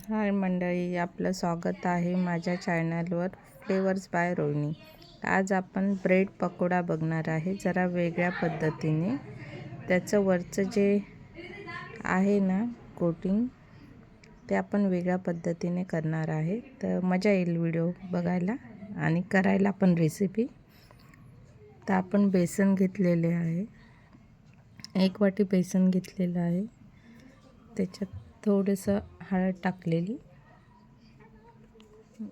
हाय मंडळी, आपलं स्वागत आहे माझ्या चॅनलवर फ्लेवर्स बाय रोहिणी. आज आपण ब्रेड पकोडा बघणार आहे, जरा वेगळ्या पद्धतीने. त्याचं वरचं जे आहे ना कोटिंग, ते आपण वेगळ्या पद्धतीने करणार आहे. तर मजा येईल व्हिडिओ बघायला आणि करायला पण रेसिपी. तर आपण बेसन घेतलेले आहे, 1 वाटी बेसन घेतलेलं आहे. त्याच्यात थोडंसं हळद टाकलेली.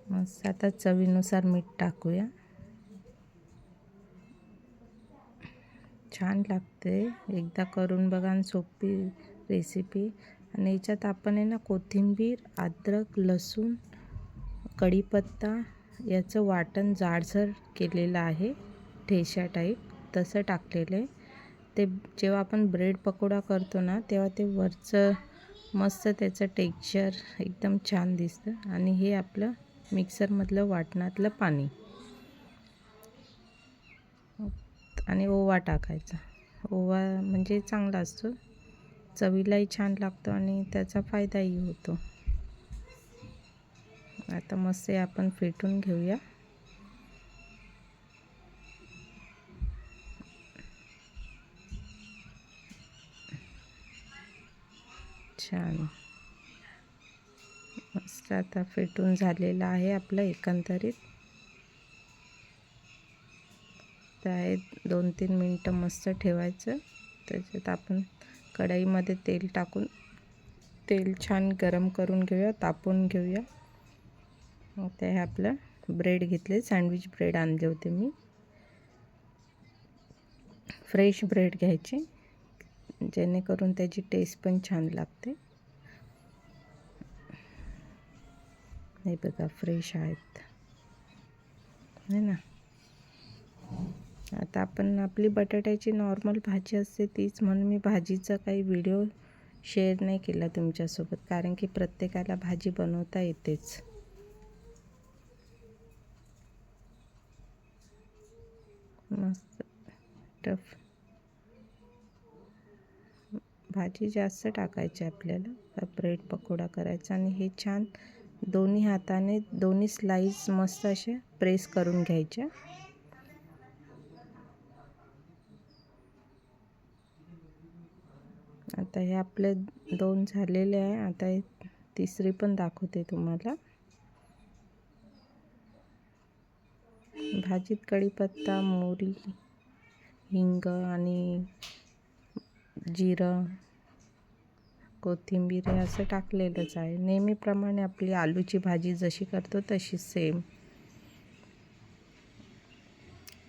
मस्त. आता चवीनुसार मीठ टाकूया. छान लागते, एकदा करून बघा आणि सोपी रेसिपी. आणि याच्यात आपण आहे ना कोथिंबीर, अद्रक, लसूण, कढीपत्ता याचं वाटण जाडसर केलेलं आहे, ठेचा टाईप तसं टाकलेलं आहे. ते जेव्हा आपण ब्रेड पकोडा करतो ना तेव्हा ते वरचं मस्त त्याचं टेक्स्चर एकदम छान दिसतं. आणि हे आपलं मिक्सरमधलं वाटणातलं पाणी आणि ओवा टाकायचा. ओवा म्हणजे चांगला असतो, चवीलाही छान लागतो आणि त्याचा फायदाही होतो. आता मस्त हे आपण फेटून घेऊया. छान मस्त आता फेटून झालेलं आहे आपलं एकंदरीत. तर 2-3 मिनटं मस्त ठेवायचं. त्याच्यात आपण कढईमध्ये तेल टाकून तेल छान गरम करून घेऊया, तापवून घेऊया. ते हे आपलं ब्रेड घेतले, सँडविच ब्रेड आणले होते मी. फ्रेश ब्रेड घ्यायचे जेणेकरून त्याची टेस्ट पण छान लागते. हे बघा फ्रेश आहेत है ना. आता आपण आपली बटाट्याची नॉर्मल भाजी असते तीच, म्हणून मी भाजीचा काही व्हिडिओ शेअर नाही केला तुमच्यासोबत, कारण की प्रत्येकाला भाजी बनवता येतेच. मस्त टफ भाजी जास्त टाकायची आपल्याला, ब्रेड पकोडा करायचा. आणि हे छान दोन्ही हाताने दोन्ही स्लाईस मस्त असे प्रेस करून घ्यायच्या. आता हे आपले 2 झालेले आहे. आता हे तिसरी पण दाखवते तुम्हाला. भाजीत कढीपत्ता, मोहरी, हिंग आणि जिरं, कोथिंबीर हे असं टाकलेलंच आहे. नेहमीप्रमाणे आपली आलूची भाजी जशी करतो तशी सेम.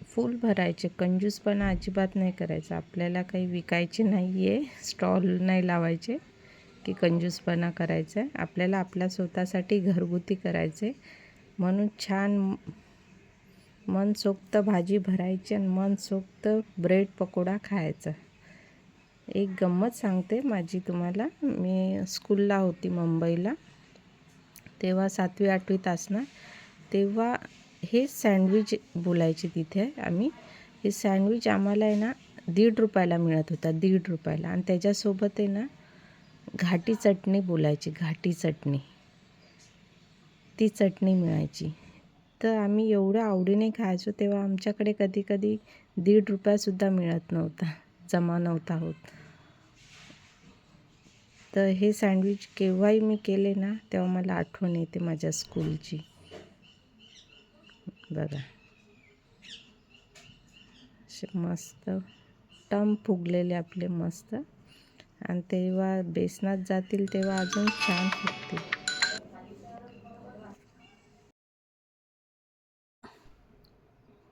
फुल भरायचे, कंजूसपणा अजिबात नाही करायचा. आपल्याला काही विकायचे नाही आहे, स्टॉल नाही लावायचे की कंजूसपणा करायचा आहे. आपल्याला आपल्या स्वतःसाठी घरगुती करायचे, म्हणून छान मनसोक्त भाजी भरायची आणि मनसोक्त ब्रेड पकोडा खायचा. एक गंमत सांगते माझी तुम्हाला. मी स्कूलला होती मुंबईला, तेव्हा 7वी-8वीत असणार. तेव्हा हे सँडविच बोलायचे तिथे आम्ही. हे सँडविच आम्हाला आहे ना ₹1.50 मिळत होता, ₹1.50. आणि त्याच्यासोबत आहे ना घाटी चटणी बोलायची, घाटी चटणी, ती चटणी मिळायची. तर आम्ही एवढ्या आवडीने खायचो. तेव्हा आमच्याकडे कधी कधी ₹1.50सुद्धा मिळत नव्हता, जमा नव्हता होत. तर हे सँडविच केव्हाही मी केले ना तेव्हा मला आठवण येते माझ्या स्कूलची. बघा मस्त टम फुगलेले आपले मस्त. आणि तेव्हा बेसनात जातील तेव्हा अजून छान फुगतील.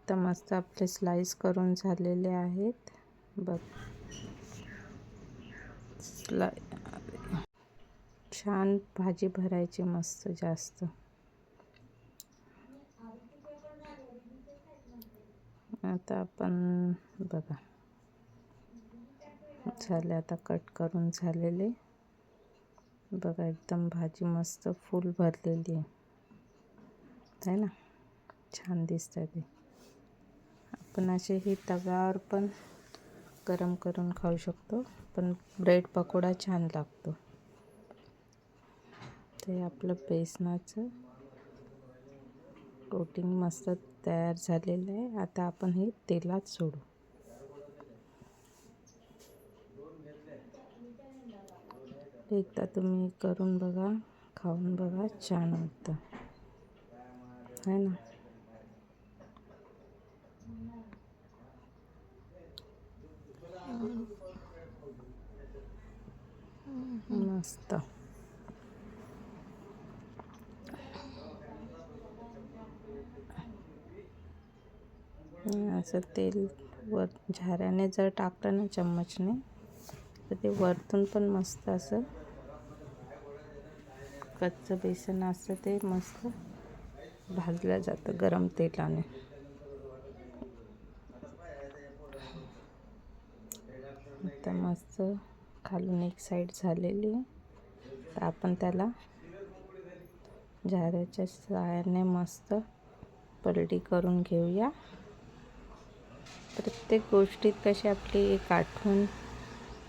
तर मस्त आपले स्लाइस करून झालेले आहेत बघ. छान भाजी भरायची मस्त जास्त. आता आपण बघा झाले, आता कट करून झालेले बघा. एकदम भाजी मस्त फुल भरलेली आहे ना, छान दिसतं ते. आपण असे हे तव्यावर पण गरम करून खाऊ शकतो, पण ब्रेड पकोडा छान लागतो. ते आपलं बेसनाचं कोटिंग मस्त तयार झालेलं आहे. आता आपण हे तेलात सोडू. एकदा तुम्ही करून बघा, खाऊन बघा, छान वाटतं है ना. मस्त. असं तेल वर झाऱ्याने जर टाकलं ना चम्मचने तर ते वरतून पण मस्त असं कच्चं बेसन असतं ते मस्त भाजलं जातं गरम तेलाने. आता मस्त खालून एक साईड झालेली आहे. तर आपण त्याला झाऱ्याच्या साहाय्याने मस्त पलटी करून घेऊया. प्रत्येक गोष्टीत कशी आपली एक आठवण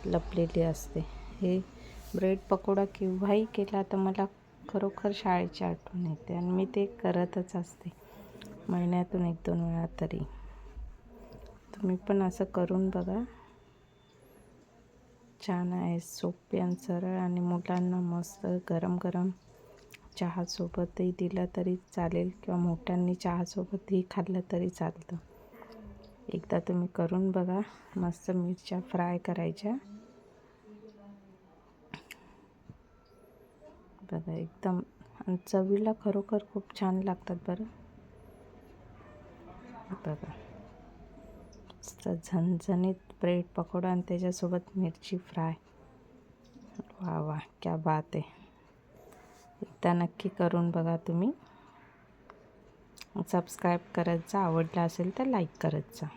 लपलेली असते. हे ब्रेड पकोडा केव्हाही केला तर मला खरोखर शाळेची आठवण येते आणि मी ते करतच असते महिन्यातून 1-2 वेळा तरी. तुम्ही पण असं करून बघा, छान आहे, सोपे आणि सरळ, आणि मुलांना मस्त गरम गरम चहासोबतही दिलं तरी चालेल किंवा मोठ्यांनी चहासोबतही खाल्लं तरी चालतं. एकदा तुम्ही करून बघा. मस्त मिरच्या फ्राय करायच्या बघा, एकदम आणि चवीला खरोखर खूप छान लागतात बरं. बघा मस्त झणझणीत ब्रेड पकोडा आणि त्याच्यासोबत मिरची फ्राय. वा वा, क्या बात आहे. एकदा नक्की करून बघा तुम्ही. सबस्क्राईब करत जा, आवडला असेल तर लाईक करत जा.